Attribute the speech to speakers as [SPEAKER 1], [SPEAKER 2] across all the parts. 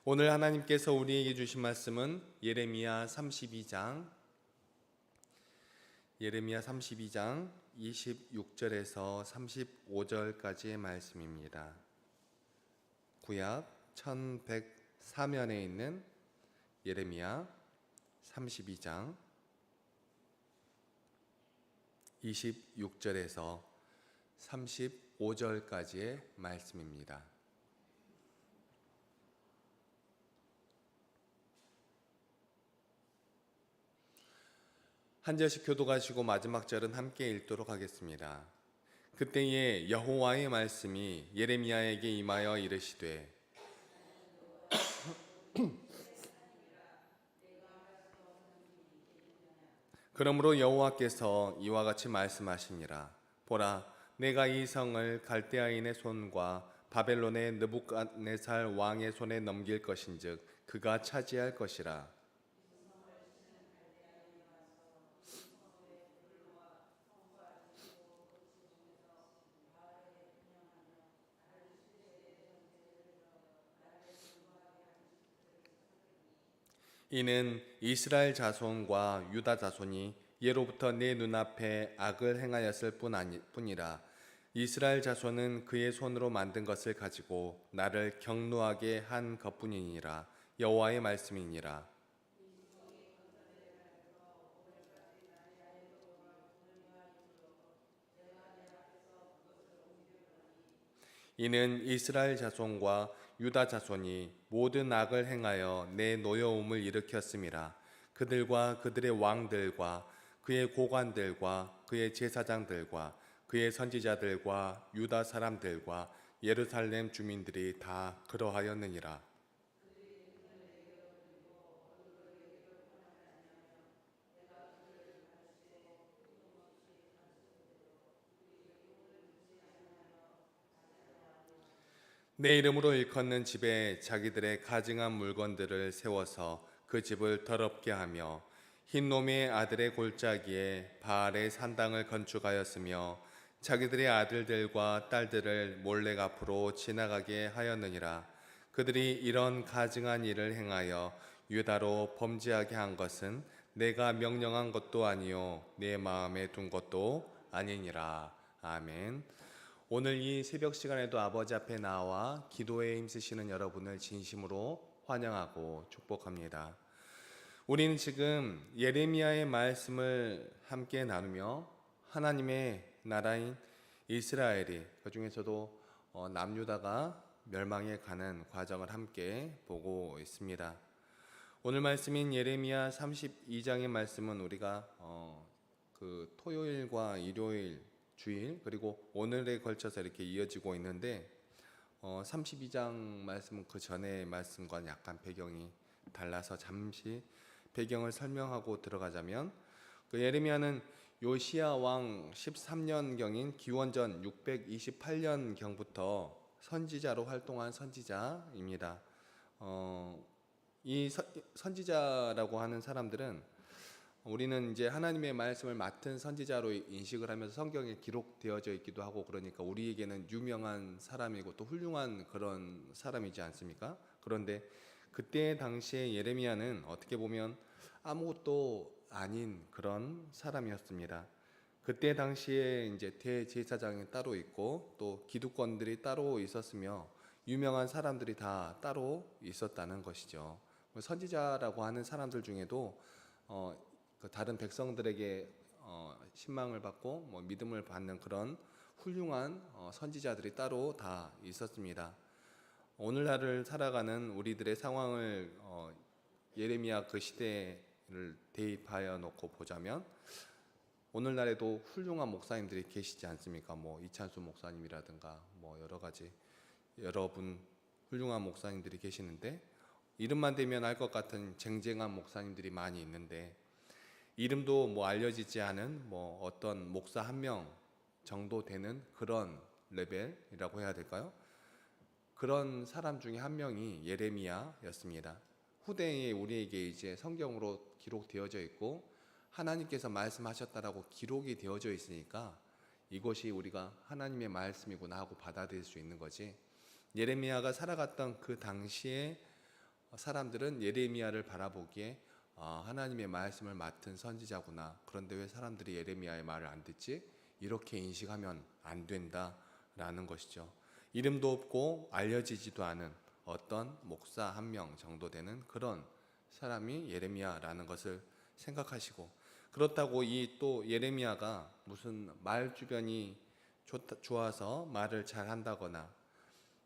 [SPEAKER 1] 오늘 하나님께서 우리에게 주신 말씀은 예레미야 32장 26절에서 35절까지의 말씀입니다. 구약 1104면에 있는 예레미야 32장 26절에서 35절까지의 말씀입니다. 한 절씩 교독하시고 마지막 절은 함께 읽도록 하겠습니다. 그때에 여호와의 말씀이 예레미야에게 임하여 이르시되 그러므로 여호와께서 이와 같이 말씀하시니라. 보라, 내가 이 성을 갈대아인의 손과 바벨론의 느부갓네살 왕의 손에 넘길 것인즉 그가 차지할 것이라. 이는 이스라엘 자손과 유다 자손이 예로부터 내 눈앞에 악을 행하였을 뿐이라. 이스라엘 자손은 그의 손으로 만든 것을 가지고 나를 경노하게 한 것뿐이니라. 여호와의 말씀이니라. 이는 이스라엘 자손과 유다 자손이 모든 악을 행하여 내 노여움을 일으켰음이라. 그들과 그들의 왕들과 그의 고관들과 그의 제사장들과 그의 선지자들과 유다 사람들과 예루살렘 주민들이 다 그러하였느니라. 내 이름으로 일컫는 집에 자기들의 가증한 물건들을 세워서 그 집을 더럽게 하며 흰놈의 아들의 골짜기에 바알의 산당을 건축하였으며 자기들의 아들들과 딸들을 몰래 앞으로 지나가게 하였느니라. 그들이 이런 가증한 일을 행하여 유다로 범죄하게 한 것은 내가 명령한 것도 아니요 내 마음에 둔 것도 아니니라. 아멘. 오늘 이 새벽 시간에도 아버지 앞에 나와 기도에 힘쓰시는 여러분을 진심으로 환영하고 축복합니다. 우리는 지금 예레미야의 말씀을 함께 나누며 하나님의 나라인 이스라엘이 그 중에서도 남유다가 멸망해 가는 과정을 함께 보고 있습니다. 오늘 말씀인 예레미야 32장의 말씀은 우리가 그 토요일과 일요일 주일 그리고 오늘에 걸쳐서 이렇게 이어지고 있는데 32장 말씀은 그 전의 말씀과 약간 배경이 달라서 잠시 배경을 설명하고 들어가자면 그 예레미야는 요시야 왕 13년경인 기원전 628년경부터 선지자로 활동한 선지자입니다. 이 선지자라고 하는 사람들은 우리는 이제 하나님의 말씀을 맡은 선지자로 인식을 하면서 성경에 기록되어져 있기도 하고 그러니까 우리에게는 유명한 사람이고 또 훌륭한 그런 사람이지 않습니까? 그런데 그때 당시에 예레미야는 어떻게 보면 아무것도 아닌 그런 사람이었습니다. 그때 당시에 이제 대제사장이 따로 있고 또 기득권들이 따로 있었으며 유명한 사람들이 다 따로 있었다는 것이죠. 선지자라고 하는 사람들 중에도 그 다른 백성들에게 신망을 받고 믿음을 받는 그런 훌륭한 선지자들이 따로 다 있었습니다. 오늘날을 살아가는 우리들의 상황을 예레미야 그 시대를 대입하여 놓고 보자면 오늘날에도 훌륭한 목사님들이 계시지 않습니까? 이찬수 목사님이라든가 여러 가지 여러분 훌륭한 목사님들이 계시는데 이름만 대면 알 것 같은 쟁쟁한 목사님들이 많이 있는데 이름도 알려지지 않은 어떤 목사 한 명 정도 되는 그런 레벨이라고 해야 될까요? 그런 사람 중에 한 명이 예레미야였습니다. 후대에 우리에게 이제 성경으로 기록되어져 있고 하나님께서 말씀하셨다라고 기록이 되어져 있으니까 이것이 우리가 하나님의 말씀이구나 하고 받아들일 수 있는 거지. 예레미야가 살아갔던 그 당시에 사람들은 예레미야를 바라보기에 하나님의 말씀을 맡은 선지자구나. 그런데 왜 사람들이 예레미야의 말을 안 듣지? 이렇게 인식하면 안 된다라는 것이죠. 이름도 없고 알려지지도 않은 어떤 목사 한 명 정도 되는 그런 사람이 예레미야라는 것을 생각하시고, 그렇다고 이 또 예레미야가 무슨 말 주변이 좋아서 말을 잘 한다거나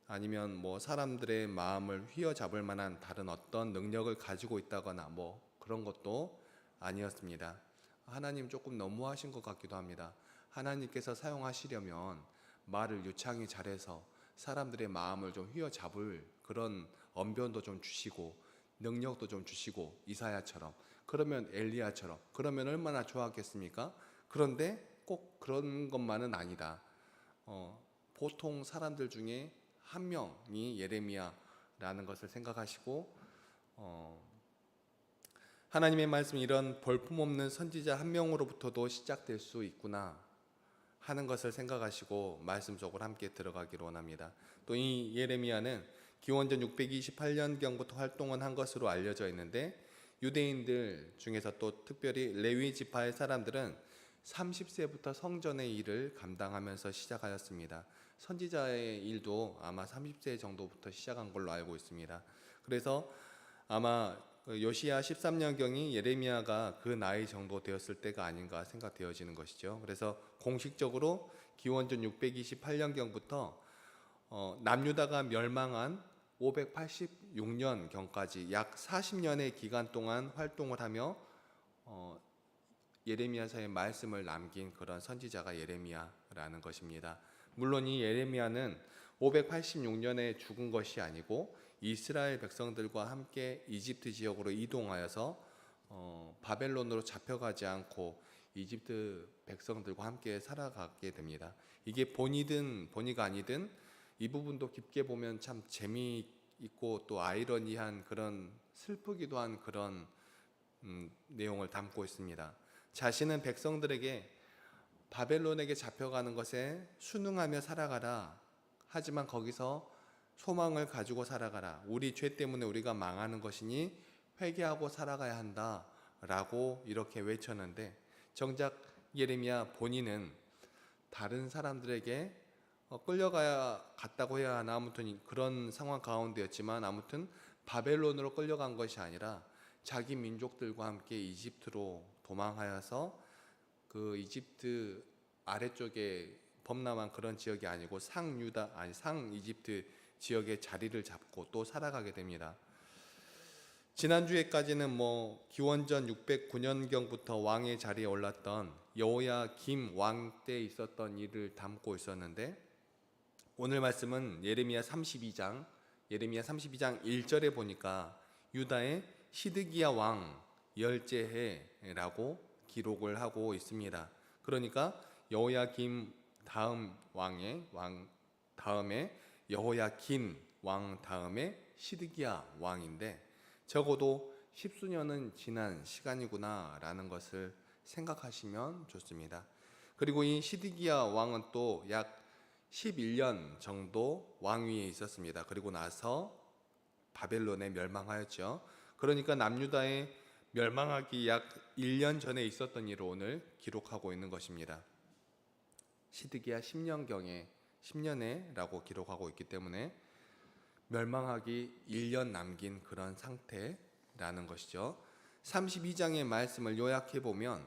[SPEAKER 1] 아니면 뭐 사람들의 마음을 휘어잡을 만한 다른 어떤 능력을 가지고 있다거나 뭐 그런 것도 아니었습니다. 하나님 조금 너무하신 것 같기도 합니다. 하나님께서 사용하시려면 말을 유창히 잘해서 사람들의 마음을 좀 휘어잡을 그런 언변도 좀 주시고 능력도 좀 주시고, 이사야처럼, 그러면 엘리야처럼, 그러면 얼마나 좋았겠습니까? 그런데 꼭 그런 것만은 아니다. 보통 사람들 중에 한 명이 예레미야라는 것을 생각하시고, 하나님의 말씀이 이런 볼품없는 선지자 한 명으로부터도 시작될 수 있구나 하는 것을 생각하시고 말씀 속으로 함께 들어가기를 원합니다. 또 이 예레미야는 기원전 628년경부터 활동을 한 것으로 알려져 있는데, 유대인들 중에서 또 특별히 레위 지파의 사람들은 30세부터 성전의 일을 감당하면서 시작하였습니다. 선지자의 일도 아마 30세 정도부터 시작한 걸로 알고 있습니다. 그래서 아마 요시야 13년경이 예레미야가 그 나이 정도 되었을 때가 아닌가 생각되어지는 것이죠. 그래서 공식적으로 기원전 628년경부터 남유다가 멸망한 586년경까지 약 40년의 기간 동안 활동을 하며 예레미야서의 말씀을 남긴 그런 선지자가 예레미야라는 것입니다. 물론 이 예레미야는 586년에 죽은 것이 아니고 이스라엘 백성들과 함께 이집트 지역으로 이동하여서 바벨론으로 잡혀가지 않고 이집트 백성들과 함께 살아가게 됩니다. 이게 본이든 본이가 아니든 이 부분도 깊게 보면 참 재미있고 또 아이러니한 그런 슬프기도 한 그런 내용을 담고 있습니다. 자신은 백성들에게 바벨론에게 잡혀가는 것에 순응하며 살아가라. 하지만 거기서 소망을 가지고 살아가라. 우리 죄 때문에 우리가 망하는 것이니 회개하고 살아가야 한다. 라고 이렇게 외쳤는데, 정작 예레미야 본인은 다른 사람들에게 갔다고 해야 하나, 아무튼 그런 상황 가운데였지만 아무튼 바벨론으로 끌려간 것이 아니라 자기 민족들과 함께 이집트로 도망하여서 그 이집트 아래쪽에 범람한 그런 지역이 아니고 상 이집트 지역의 자리를 잡고 또 살아가게 됩니다. 지난주에까지는 기원전 609년경부터 왕의 자리에 올랐던 여호야김 왕 때 있었던 일을 담고 있었는데, 오늘 말씀은 예레미야 32장 1절에 보니까 유다의 시드기야 왕 열째해라고 기록을 하고 있습니다. 그러니까 여호야김 다음 왕 다음에 여호야긴 왕 다음에 시드기야 왕인데, 적어도 10수년은 지난 시간이구나라는 것을 생각하시면 좋습니다. 그리고 이 시드기야 왕은 또 약 11년 정도 왕위에 있었습니다. 그리고 나서 바벨론에 멸망하였죠. 그러니까 남유다의 멸망하기 약 1년 전에 있었던 일을 오늘 기록하고 있는 것입니다. 시드기야 10년에라고 기록하고 있기 때문에 멸망하기 1년 남긴 그런 상태라는 것이죠. 32장의 말씀을 요약해 보면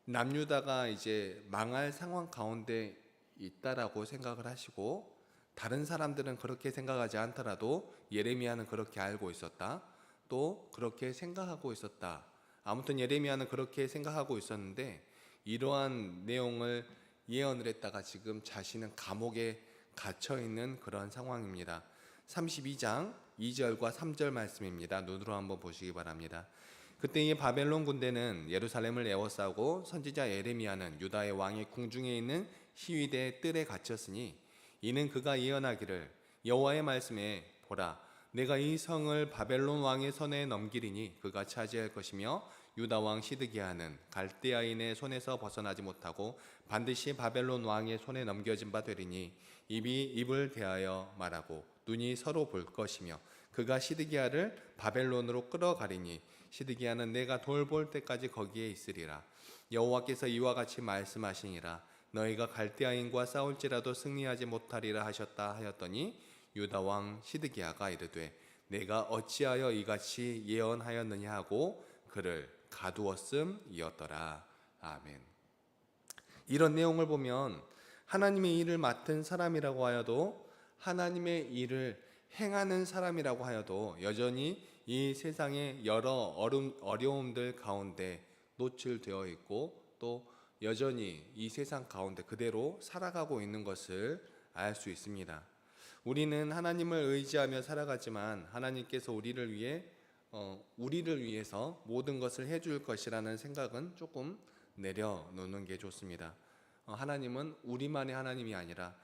[SPEAKER 1] 남유다가 이제 망할 상황 가운데 있다라고 생각을 하시고, 다른 사람들은 그렇게 생각하지 않더라도 예레미야는 그렇게 알고 있었다, 또 그렇게 생각하고 있었다. 아무튼 예레미야는 그렇게 생각하고 있었는데 이러한 내용을 예언을 했다가 지금 자신은 감옥에 갇혀 있는 그런 상황입니다. 32장 2절과 3절 말씀입니다. 눈으로 한번 보시기 바랍니다. 그때 이 바벨론 군대는 예루살렘을 에워싸고 선지자 예레미야는 유다의 왕의 궁중에 있는 시위대의 뜰에 갇혔으니, 이는 그가 예언하기를 여호와의 말씀에 보라, 내가 이 성을 바벨론 왕의 손에 넘기리니 그가 차지할 것이며 유다 왕 시드기야는 갈대아인의 손에서 벗어나지 못하고 반드시 바벨론 왕의 손에 넘겨진 바 되리니 입이 입을 대하여 말하고 눈이 서로 볼 것이며 그가 시드기야를 바벨론으로 끌어가리니 시드기야는 내가 돌볼 때까지 거기에 있으리라. 여호와께서 이와 같이 말씀하시니라. 너희가 갈대아인과 싸울지라도 승리하지 못하리라 하셨다 하였더니 유다 왕 시드기야가 이르되 내가 어찌하여 이같이 예언하였느냐 하고 그를 가두었음이었더라. 아멘. 이런 내용을 보면 하나님의 일을 맡은 사람이라고 하여도 하나님의 일을 행하는 사람이라고 하여도 여전히 이 세상의 여러 어려움들 가운데 노출되어 있고 또 여전히 이 세상 가운데 그대로 살아가고 있는 것을 알 수 있습니다. 우리는 하나님을 의지하며 살아가지만 하나님께서 우리를 위해서 모든 것을 해줄 것이라는 생각은 조금 내려놓는 게 좋습니다. 하나님은 우리만의 하나님이 아니라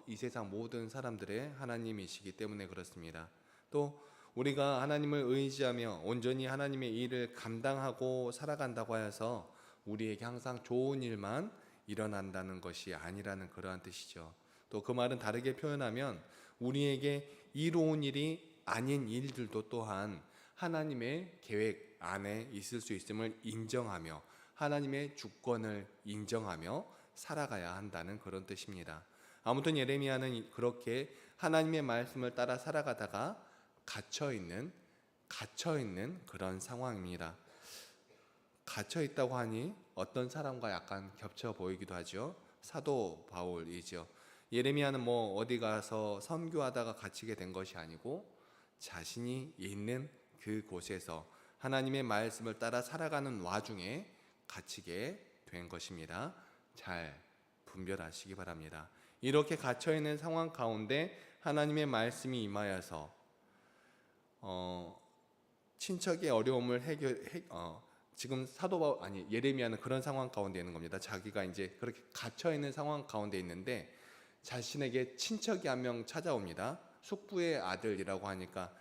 [SPEAKER 1] 이 세상 모든 사람들의 하나님이시기 때문에 그렇습니다. 또 우리가 하나님을 의지하며 온전히 하나님의 일을 감당하고 살아간다고 하여서 우리에게 항상 좋은 일만 일어난다는 것이 아니라는 그러한 뜻이죠. 또 그 말은 다르게 표현하면 우리에게 이로운 일이 아닌 일들도 또한 하나님의 계획 안에 있을 수 있음을 인정하며 하나님의 주권을 인정하며 살아가야 한다는 그런 뜻입니다. 아무튼 예레미야는 그렇게 하나님의 말씀을 따라 살아가다가 갇혀있는 그런 상황입니다. 갇혀있다고 하니 어떤 사람과 약간 겹쳐 보이기도 하죠. 사도 바울이죠. 예레미야는 어디 가서 선교하다가 갇히게 된 것이 아니고 자신이 있는 그곳에서 하나님의 말씀을 따라 살아가는 와중에 갇히게 된 것입니다. 잘 분별하시기 바랍니다. 이렇게 갇혀있는 상황 가운데 하나님의 말씀이 임하여서 친척의 어려움을 지금 예레미야는 그런 상황 가운데 있는 겁니다. 자기가 이제 그렇게 갇혀 있는 상황 가운데 있는데 자신에게 친척이 한 명 찾아옵니다. 숙부의 아들이라고 하니까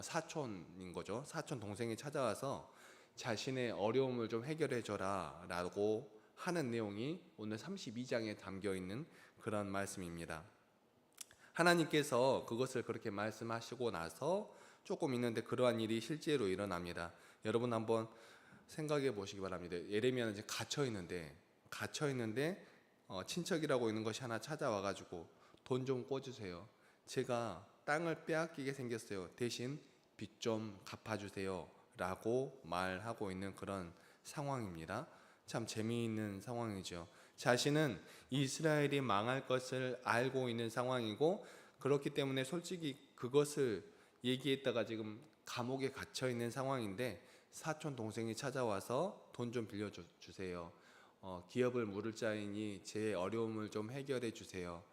[SPEAKER 1] 사촌인 거죠. 사촌 동생이 찾아와서 자신의 어려움을 좀 해결해 줘라 라고 하는 내용이 오늘 32장에 담겨 있는 그런 말씀입니다. 하나님께서 그것을 그렇게 말씀하시고 나서 조금 있는데 그러한 일이 실제로 일어납니다. 여러분 한번 생각해 보시기 바랍니다. 예레미야는 이제 갇혀 있는데 친척이라고 있는 것이 하나 찾아와가지고 돈 좀 꿔주세요. 제가 땅을 빼앗기게 생겼어요. 대신 빚 좀 갚아주세요 라고 말하고 있는 그런 상황입니다. 참 재미있는 상황이죠. 자신은 이스라엘이 망할 것을 알고 있는 상황이고 그렇기 때문에 솔직히 그것을 얘기했다가 지금 감옥에 갇혀 있는 상황인데 사촌 동생이 찾아와서 돈 좀 빌려주세요. 기업을 물을 자이니 제 어려움을 좀 해결해 주세요.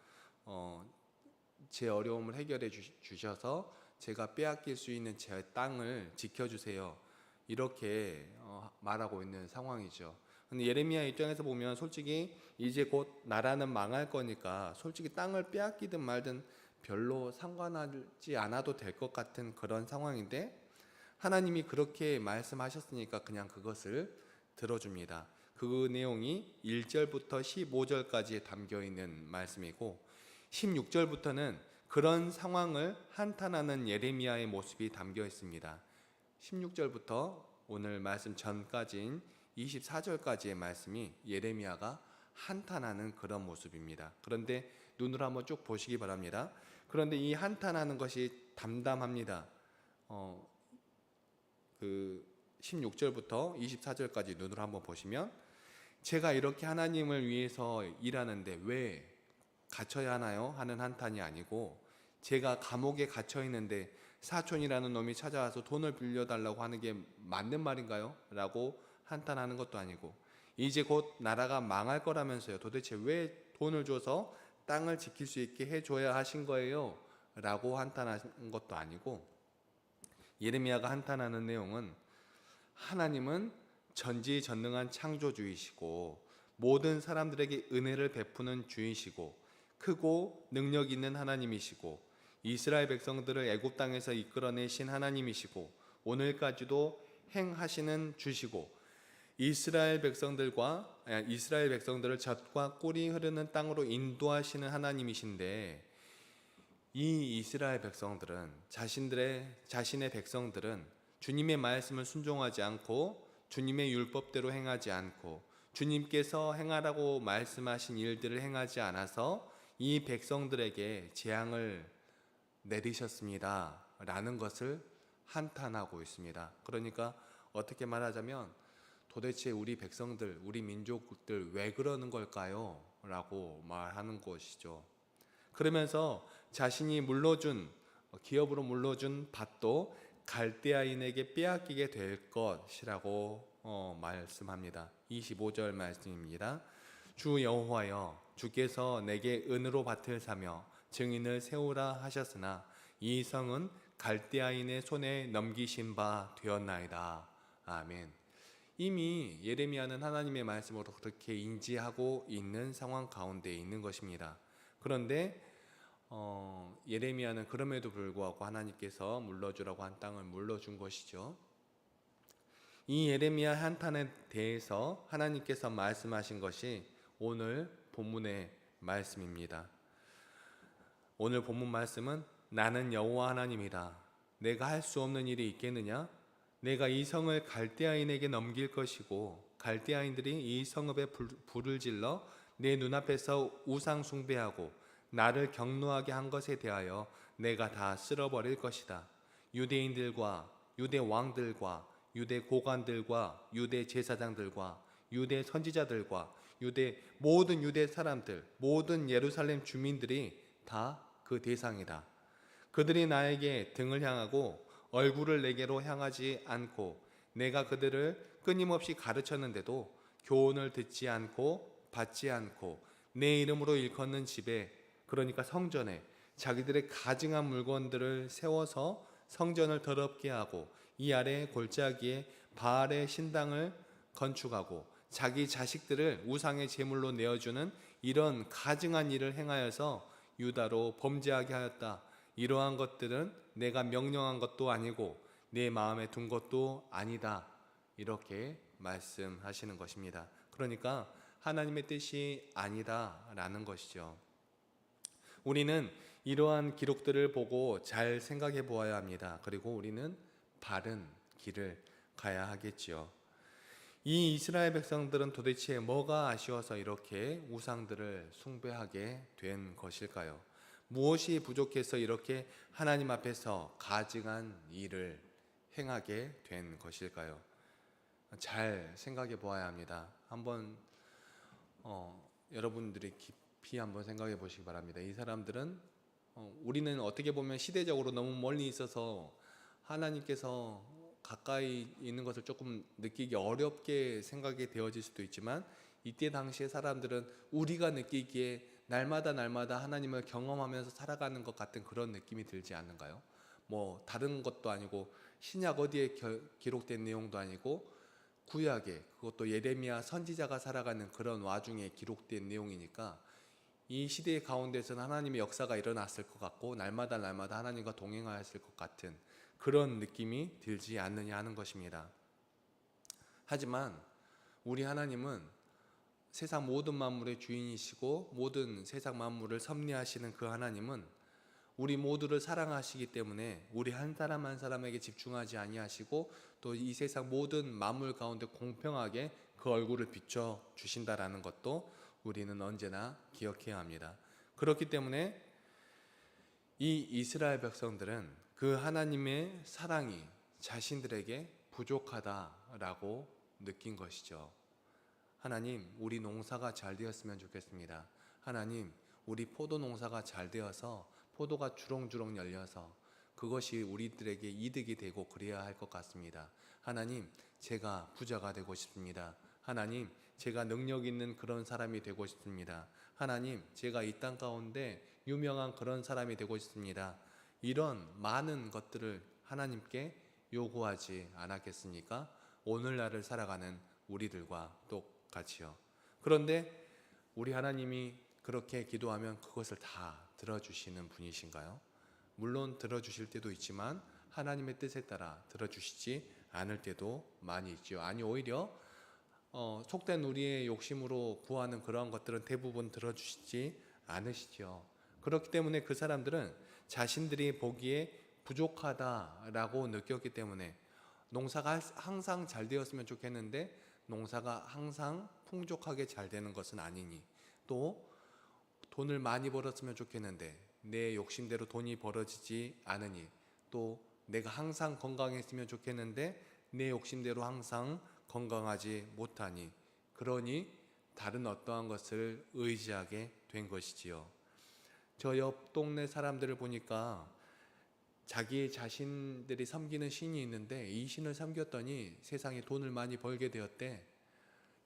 [SPEAKER 1] 제 어려움을 해결해 주셔서 제가 빼앗길 수 있는 제 땅을 지켜주세요. 이렇게 말하고 있는 상황이죠. 근데 예레미야 입장에서 보면 솔직히 이제 곧 나라는 망할 거니까 솔직히 땅을 빼앗기든 말든 별로 상관하지 않아도 될 것 같은 그런 상황인데 하나님이 그렇게 말씀하셨으니까 그냥 그것을 들어줍니다. 그 내용이 1절부터 15절까지 담겨 있는 말씀이고 16절부터는 그런 상황을 한탄하는 예레미야의 모습이 담겨 있습니다. 16절부터 오늘 말씀 전까지인 24절까지의 말씀이 예레미야가 한탄하는 그런 모습입니다. 그런데 눈으로 한번 쭉 보시기 바랍니다. 그런데 이 한탄하는 것이 담담합니다. 16절부터 24절까지 눈으로 한번 보시면 제가 이렇게 하나님을 위해서 일하는데 왜 갇혀야 하나요? 하는 한탄이 아니고 제가 감옥에 갇혀 있는데 사촌이라는 놈이 찾아와서 돈을 빌려달라고 하는 게 맞는 말인가요? 라고 한탄하는 것도 아니고 이제 곧 나라가 망할 거라면서요. 도대체 왜 돈을 줘서 땅을 지킬 수 있게 해줘야 하신 거예요? 라고 한탄하는 것도 아니고 예레미야가 한탄하는 내용은 하나님은 전지전능한 창조주이시고 모든 사람들에게 은혜를 베푸는 주이시고 크고 능력 있는 하나님이시고 이스라엘 백성들을 애굽 땅에서 이끌어내신 하나님이시고 오늘까지도 행하시는 주시고 이스라엘 백성들을 젖과 꿀이 흐르는 땅으로 인도하시는 하나님이신데 이 이스라엘 백성들은 자신의 백성들은 주님의 말씀을 순종하지 않고 주님의 율법대로 행하지 않고 주님께서 행하라고 말씀하신 일들을 행하지 않아서 이 백성들에게 재앙을 내리셨습니다 라는 것을 한탄하고 있습니다. 그러니까 어떻게 말하자면 도대체 우리 백성들, 우리 민족들 왜 그러는 걸까요? 라고 말하는 것이죠. 그러면서 자신이 기업으로 물려준 밭도 갈대아인에게 빼앗기게 될 것이라고 말씀합니다. 25절 말씀입니다. 주 여호와여, 주께서 내게 은으로 밭을 사며 증인을 세우라 하셨으나 이 성은 갈대아인의 손에 넘기신 바 되었나이다. 아멘. 이미 예레미야는 하나님의 말씀으로 그렇게 인지하고 있는 상황 가운데 있는 것입니다. 그런데 예레미야는 그럼에도 불구하고 하나님께서 물려주라고 한 땅을 물려준 것이죠. 이 예레미야 한탄에 대해서 하나님께서 말씀하신 것이 오늘 본문의 말씀입니다. 오늘 본문 말씀은 나는 여호와 하나님이다. 내가 할 수 없는 일이 있겠느냐? 내가 이 성을 갈대아인에게 넘길 것이고 갈대아인들이 이 성읍에 불을 질러 내 눈앞에서 우상 숭배하고 나를 경노하게 한 것에 대하여 내가 다 쓸어버릴 것이다. 유대인들과 유대 왕들과 유대 고관들과 유대 제사장들과 유대 선지자들과 모든 유대 사람들, 모든 예루살렘 주민들이 다 그 대상이다. 그들이 나에게 등을 향하고 얼굴을 내게로 향하지 않고 내가 그들을 끊임없이 가르쳤는데도 교훈을 듣지 않고 받지 않고 내 이름으로 일컫는 집에, 그러니까 성전에 자기들의 가증한 물건들을 세워서 성전을 더럽게 하고 이 아래 골짜기에 바알의 신당을 건축하고 자기 자식들을 우상의 제물로 내어주는 이런 가증한 일을 행하여서 유다로 범죄하게 하였다. 이러한 것들은 내가 명령한 것도 아니고 내 마음에 둔 것도 아니다. 이렇게 말씀하시는 것입니다. 그러니까 하나님의 뜻이 아니다라는 것이죠. 우리는 이러한 기록들을 보고 잘 생각해 보아야 합니다. 그리고 우리는 바른 길을 가야 하겠지요. 이 이스라엘 백성들은 도대체 뭐가 아쉬워서 이렇게 우상들을 숭배하게 된 것일까요? 무엇이 부족해서 이렇게 하나님 앞에서 가증한 일을 행하게 된 것일까요? 잘 생각해 보아야 합니다. 한번 여러분들이 깊이 한번 생각해 보시기 바랍니다. 이 사람들은 우리는 어떻게 보면 시대적으로 너무 멀리 있어서 하나님께서 가까이 있는 것을 조금 느끼기 어렵게 생각이 되어질 수도 있지만 이때 당시의 사람들은 우리가 느끼기에 날마다 하나님을 경험하면서 살아가는 것 같은 그런 느낌이 들지 않는가요? 뭐 다른 것도 아니고 신약 어디에 기록된 내용도 아니고 구약에, 그것도 예레미야 선지자가 살아가는 그런 와중에 기록된 내용이니까 이 시대 가운데서는 하나님의 역사가 일어났을 것 같고 날마다 하나님과 동행하였을 것 같은 그런 느낌이 들지 않느냐 하는 것입니다. 하지만 우리 하나님은 세상 모든 만물의 주인이시고 모든 세상 만물을 섭리하시는 그 하나님은 우리 모두를 사랑하시기 때문에 우리 한 사람 한 사람에게 집중하지 아니하시고 또 이 세상 모든 만물 가운데 공평하게 그 얼굴을 비춰 주신다라는 것도 우리는 언제나 기억해야 합니다. 그렇기 때문에 이 이스라엘 백성들은 그 하나님의 사랑이 자신들에게 부족하다라고 느낀 것이죠. 하나님, 우리 농사가 잘 되었으면 좋겠습니다. 하나님, 우리 포도 농사가 잘 되어서 포도가 주렁주렁 열려서 그것이 우리들에게 이득이 되고 그래야 할 것 같습니다. 하나님, 제가 부자가 되고 싶습니다. 하나님, 제가 능력 있는 그런 사람이 되고 싶습니다. 하나님, 제가 이 땅 가운데 유명한 그런 사람이 되고 싶습니다. 이런 많은 것들을 하나님께 요구하지 않았겠습니까? 오늘날을 살아가는 우리들과 똑같이요. 그런데 우리 하나님이 그렇게 기도하면 그것을 다 들어주시는 분이신가요? 물론 들어주실 때도 있지만 하나님의 뜻에 따라 들어주시지 않을 때도 많이 있죠. 아니, 오히려 속된 우리의 욕심으로 구하는 그러한 것들은 대부분 들어주시지 않으시죠. 그렇기 때문에 그 사람들은 자신들이 보기에 부족하다라고 느꼈기 때문에 농사가 항상 잘 되었으면 좋겠는데 농사가 항상 풍족하게 잘 되는 것은 아니니, 또 돈을 많이 벌었으면 좋겠는데 내 욕심대로 돈이 벌어지지 않으니, 또 내가 항상 건강했으면 좋겠는데 내 욕심대로 항상 건강하지 못하니, 그러니 다른 어떠한 것을 의지하게 된 것이지요. 저 옆 동네 사람들을 보니까 자기 자신들이 섬기는 신이 있는데 이 신을 섬겼더니 세상에 돈을 많이 벌게 되었대.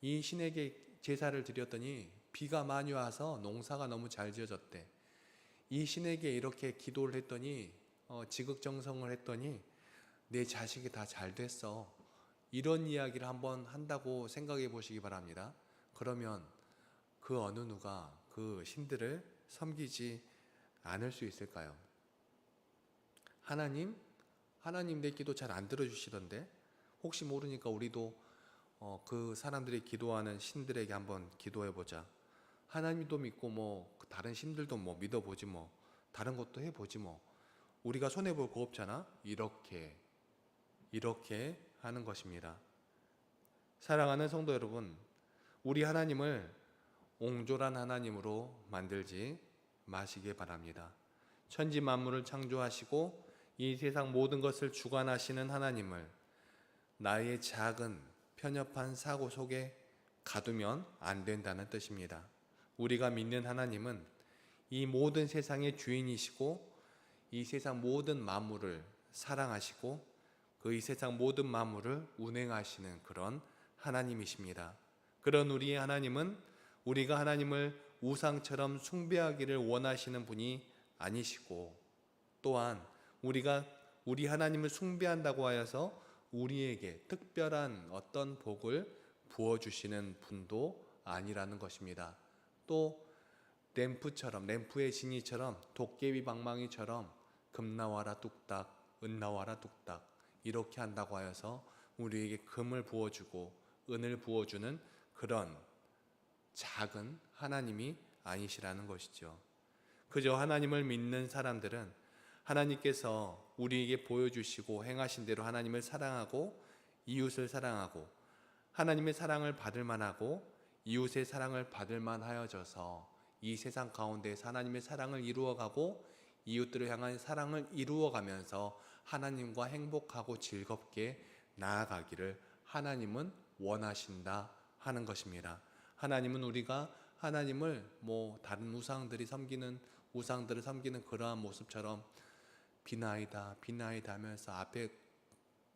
[SPEAKER 1] 이 신에게 제사를 드렸더니 비가 많이 와서 농사가 너무 잘 지어졌대. 이 신에게 이렇게 기도를 했더니 지극정성을 했더니 내 자식이 다 잘 됐어. 이런 이야기를 한번 한다고 생각해 보시기 바랍니다. 그러면 그 어느 누가 그 신들을 섬기지 않을 수 있을까요? 하나님 내 기도 잘 안 들어주시던데 혹시 모르니까 우리도 그 사람들이 기도하는 신들에게 한번 기도해 보자. 하나님도 믿고 뭐 다른 신들도 뭐 믿어보지, 뭐 다른 것도 해보지, 뭐 우리가 손해볼 거 없잖아. 이렇게 하는 것입니다. 사랑하는 성도 여러분, 우리 하나님을 옹졸한 하나님으로 만들지 마시기 바랍니다. 천지 만물을 창조하시고 이 세상 모든 것을 주관하시는 하나님을 나의 작은 편협한 사고 속에 가두면 안 된다는 뜻입니다. 우리가 믿는 하나님은 이 모든 세상의 주인이시고 이 세상 모든 만물을 사랑하시고 그 이 세상 모든 만물을 운행하시는 그런 하나님이십니다. 그런 우리의 하나님은 우리가 하나님을 우상처럼 숭배하기를 원하시는 분이 아니시고, 또한 우리가 우리 하나님을 숭배한다고 하여서 우리에게 특별한 어떤 복을 부어주시는 분도 아니라는 것입니다. 또 램프의 지니처럼, 도깨비 방망이처럼 금 나와라 뚝딱, 은 나와라 뚝딱 이렇게 한다고 하여서 우리에게 금을 부어주고 은을 부어주는 그런 작은 하나님이 아니시라는 것이죠. 그저 하나님을 믿는 사람들은 하나님께서 우리에게 보여주시고 행하신 대로 하나님을 사랑하고 이웃을 사랑하고 하나님의 사랑을 받을 만하고 이웃의 사랑을 받을 만하여져서 이 세상 가운데서 하나님의 사랑을 이루어가고 이웃들을 향한 사랑을 이루어가면서 하나님과 행복하고 즐겁게 나아가기를 하나님은 원하신다 하는 것입니다. 하나님은 우리가 하나님을 다른 우상들을 섬기는 그러한 모습처럼 비나이다 하면서 앞에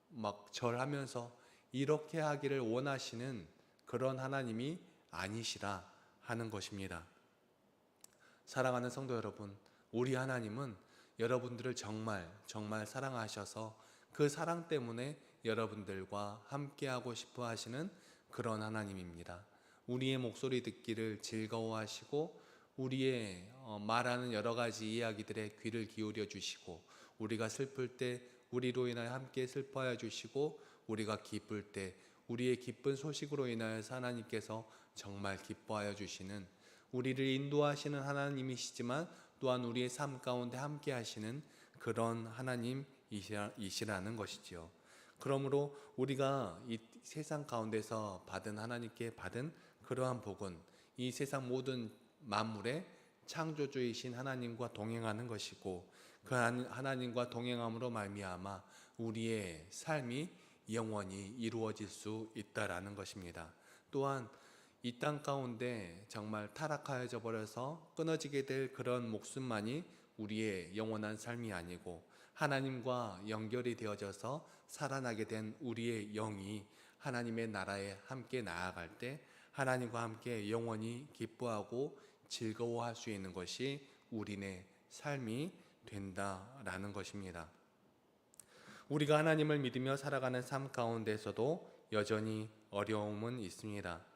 [SPEAKER 1] 막 절하면서 이렇게 하기를 원하시는 그런 하나님이 아니시라 하는 것입니다. 사랑하는 성도 여러분, 우리 하나님은 여러분들을 정말 사랑하셔서 그 사랑 때문에 여러분들과 함께하고 싶어 하시는 그런 하나님입니다. 우리의 목소리 듣기를 즐거워하시고 우리의 말하는 여러 가지 이야기들에 귀를 기울여 주시고, 우리가 슬플 때 우리로 인하여 함께 슬퍼하여 주시고, 우리가 기쁠 때 우리의 기쁜 소식으로 인하여서 하나님께서 정말 기뻐하여 주시는, 우리를 인도하시는 하나님이시지만 또한 우리의 삶 가운데 함께 하시는 그런 하나님이시라는 것이지요. 그러므로 우리가 이 세상 가운데서 하나님께 받은 그러한 복은 이 세상 모든 만물의 창조주이신 하나님과 동행하는 것이고, 그 하나님과 동행함으로 말미암아 우리의 삶이 영원히 이루어질 수 있다라는 것입니다. 또한 이 땅 가운데 정말 타락하여져 버려서 끊어지게 될 그런 목숨만이 우리의 영원한 삶이 아니고, 하나님과 연결이 되어져서 살아나게 된 우리의 영이 하나님의 나라에 함께 나아갈 때 하나님과 함께 영원히 기뻐하고 즐거워할 수 있는 것이 우리네 삶이 된다라는 것입니다. 우리가 하나님을 믿으며 살아가는 삶 가운데서도 여전히 어려움은 있습니다.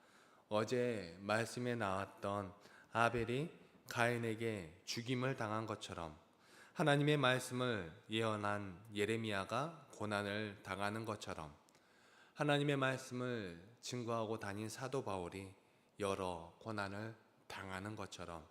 [SPEAKER 1] 어제 말씀에 나왔던 아벨이 가인에게 죽임을 당한 것처럼, 하나님의 말씀을 예언한 예레미야가 고난을 당하는 것처럼, 하나님의 말씀을 증거하고 다닌 사도 바울이 여러 고난을 당하는 것처럼,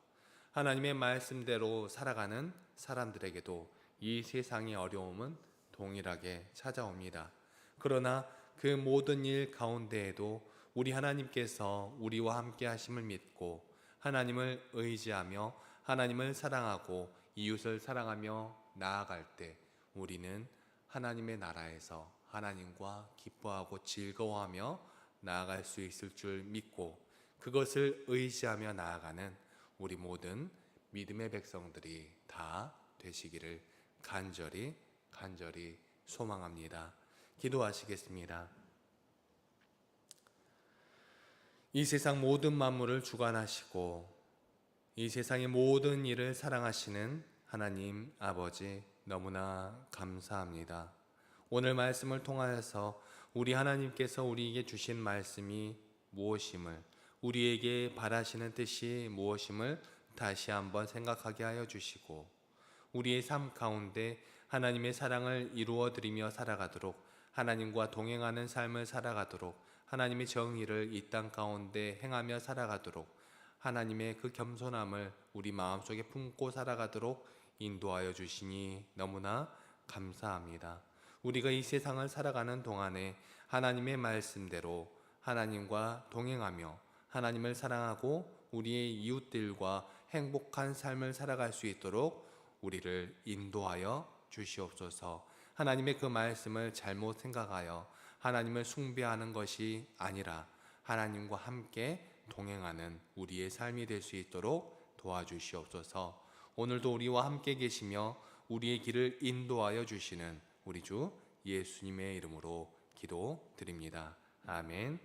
[SPEAKER 1] 하나님의 말씀대로 살아가는 사람들에게도 이 세상의 어려움은 동일하게 찾아옵니다. 그러나 그 모든 일 가운데에도 우리 하나님께서 우리와 함께 하심을 믿고 하나님을 의지하며 하나님을 사랑하고 이웃을 사랑하며 나아갈 때 우리는 하나님의 나라에서 하나님과 기뻐하고 즐거워하며 나아갈 수 있을 줄 믿고 그것을 의지하며 나아가는 우리 모든 믿음의 백성들이 다 되시기를 간절히 소망합니다. 기도하시겠습니다. 이 세상 모든 만물을 주관하시고 이 세상의 모든 일을 사랑하시는 하나님 아버지 너무나 감사합니다. 오늘 말씀을 통하여서 우리 하나님께서 우리에게 주신 말씀이 무엇임을, 우리에게 바라시는 뜻이 무엇임을 다시 한번 생각하게 하여 주시고 우리의 삶 가운데 하나님의 사랑을 이루어 드리며 살아가도록, 하나님과 동행하는 삶을 살아가도록, 하나님의 정의를 이 땅 가운데 행하며 살아가도록, 하나님의 그 겸손함을 우리 마음속에 품고 살아가도록 인도하여 주시니 너무나 감사합니다. 우리가 이 세상을 살아가는 동안에 하나님의 말씀대로 하나님과 동행하며 하나님을 사랑하고 우리의 이웃들과 행복한 삶을 살아갈 수 있도록 우리를 인도하여 주시옵소서. 하나님의 그 말씀을 잘못 생각하여 하나님을 숭배하는 것이 아니라 하나님과 함께 동행하는 우리의 삶이 될 수 있도록 도와주시옵소서. 오늘도 우리와 함께 계시며 우리의 길을 인도하여 주시는 우리 주 예수님의 이름으로 기도드립니다. 아멘.